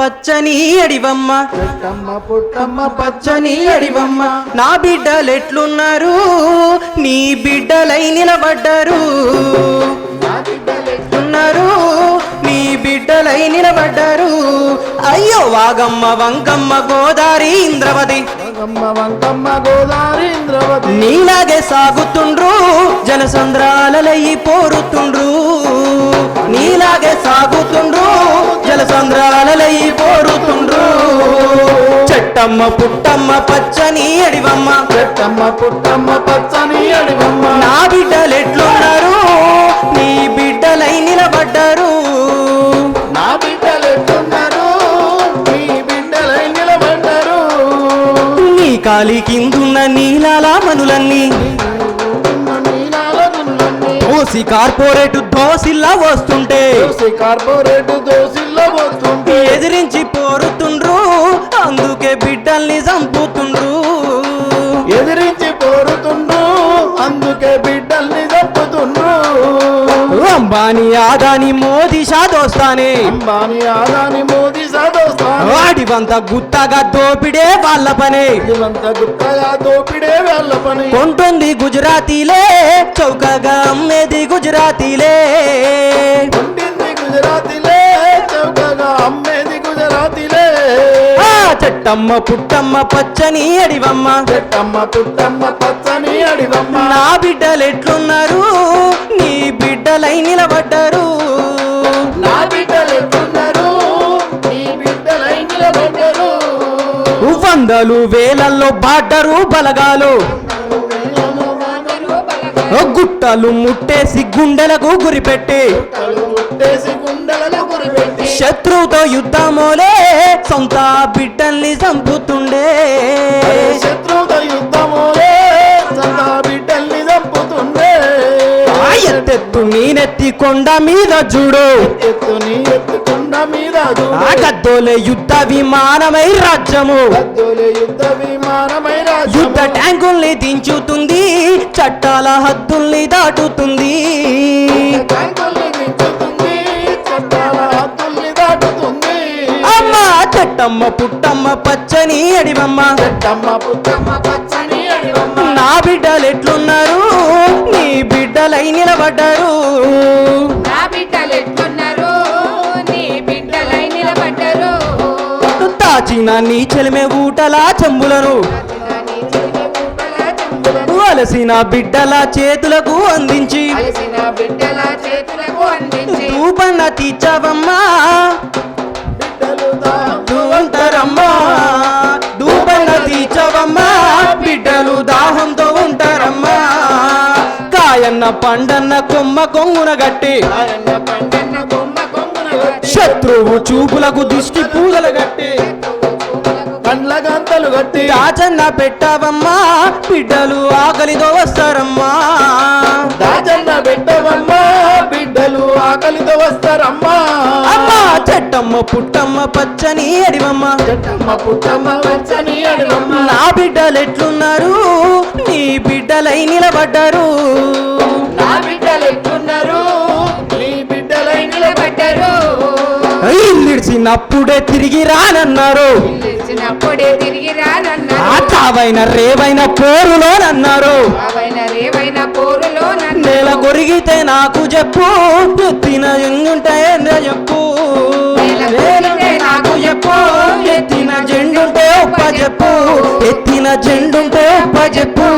పచ్చని అడివమ్మ చెట్టమ్మ పుట్టమ్మ పచ్చని అడివమ్మ నా బిడ్డలెట్లున్నారు నీ బిడ్డలై నిలబడ్డారు ఉన్నారు నీ బిడ్డలై నిలబడ్డారు అయ్యో వాగమ్మ వంకమ్మ గోదారి ఇంద్రవతి వంకమ్మ గోదారి ఇంద్రవతి నీలాగే సాగుతుండ్రు జలసంద్రాలయ్యి పోరుతుండ్రు నీలాగే సాగుతుండ్రు జలసంద్రాలయ్యి పోరుతుండ్రు చెట్టమ్మ పుట్టమ్మ పచ్చని అడివమ్మ చెట్టమ్మ పుట్టమ్మ పచ్చని అడివమ్మ నా బిడ్డలెట్లున్నారు నీ బిడ్డలై నిలబడ్డారు నా బిడ్డలెట్లున్నారు నీ బిడ్డలై నిలబడ్డారు నీ కాలి కిందున్న నీలాల మనులన్నీ దోసి కార్పొరేట్ దోసిల్లా వస్తుంటే కార్పొరేట్ దోసిల్లో వస్తుంటే ఎదిరించి పోరుతుండ్రు అందుకే బిడ్డల్ని చంపుతుండ్రు ఎదిరించి పోరుతుండ్రు అందుకే బిడ్డల్ని చంపుతుండ్రు అంబానీ ఆదాని మోదీ షాదోస్తానే అంబానీ ఆదాని మోదీ సాదోస్తాను వాడివంత గుత్తగా దోపిడే వాళ్ళ పనే ఇదంతా గుత్తగా దోపిడే వాళ్ళ పని కొంటుంది గుజరాతీలే చౌకగా అమ్మేది గుజరాతీలే ఉండింది గుజరాతీలే చౌకగా అమ్మేది గుజరాతీలే ఆ చెట్టమ్మ పుట్టమ్మ పచ్చని అడివమ్మ చెట్టమ్మ పుట్టమ్మ పచ్చని అడివమ్మ నా బిడ్డలెట్లున్నారు నీ బిడ్డలై నిలబడ్డారు నా బిడ్డలు ఎట్లున్నారు నీ బిడ్డలై నిలబడ్డారు వందలు వేలల్లో బాడ్డరు బలగాలు గుట్టలు ముట్టేసి గుండెలకు గురిపెట్టి ముట్టేసి గుండెలలో గురిపెట్టి శత్రువుతో యుద్ధమోలే సొంత బిడ్డల్ని చంపుతుండే శత్రువుతో యుద్ధమోలే సొంత బిడ్డల్ని చంపుతుండే ఆ ఎత్తెత్తు నేనెత్తి కొండ మీద చూడు ఎత్తుని ఎత్తుకుండ మీద ఆ గద్దోలే యుద్ధ విమానమై రాజ్యము గద్దోలే యుద్ధ విమానమై యుద్ధ ట్యాంకుల్ని దించుతుంది చట్టాల హద్దుల్ని దాటుతుంది ట్యాంకుల్ని దించుతుంది చట్టాల హద్దుల్ని దాటుతుంది అమ్మ చెట్టమ్మ పుట్టమ్మ పచ్చని అడివమ్మ చెట్టమ్మ పుట్టమ్మ పచ్చని అడివమ్మ నా బిడ్డలెట్లున్నారు నీ బిడ్డలై నిలబడ్డారు నా బిడ్డలు ఎట్లున్నారు నీ బిడ్డలై నిలబడ్డారు దాచిన నీ చెలిమే ఊటల చెంబులను అలసిన బిడ్డల చేతులకు అందించి అలసిన బిడ్డల చేతులకు అందించి తూపన్న తీర్చవమ్మా బిడ్డలు ఉంటారమ్మా దూపన్న తీర్చవమ్మా బిడ్డలు దాహంతో ఉంటారమ్మా కాయన్న పండన్న కొమ్మ కొంగున గట్టి ఆయన పండన్న కొమ్మ కొమ్మున కట్టి శత్రువు చూపులకు దిష్టి పూగలు గట్టి కండ్ల గంతలు కట్టి దాచన్న పెట్టవమ్మా బిడ్డలు ఆకలితో వస్తారమ్మా దాజన్న పెట్టవమ్మా బిడ్డలు ఆకలితో వస్తారమ్మా అమ్మా చెట్టమ్మ పుట్టమ్మ పచ్చని అడివమ్మ చెట్టమ్మ పుట్టమ్మ పచ్చని అడివమ్మ నా బిడ్డలెట్లున్నారు నీ బిడ్డలై నిలబడ్డారు నా బిడ్డలు ఎట్లున్నారు నీ బిడ్డలై నిలబడ్డారు ఇల్లిడిచినప్పుడే తిరిగి రానన్నారు ఇచ్చినప్పుడే తిరిగి ఆ రానన్నారు తావైన రేవైన పోరులోనన్నారు అవైన రేవైన పోరులో నేల కొరిగితే నాకు చెప్పు ఎత్తిన ఎంగుంటే చెప్పు నేలకొరిగితే నాకు చెప్పు ఎత్తిన జెండుంటే ఒప్ప చెప్పు ఎత్తిన జెండుంటే ఒప్ప చెప్పు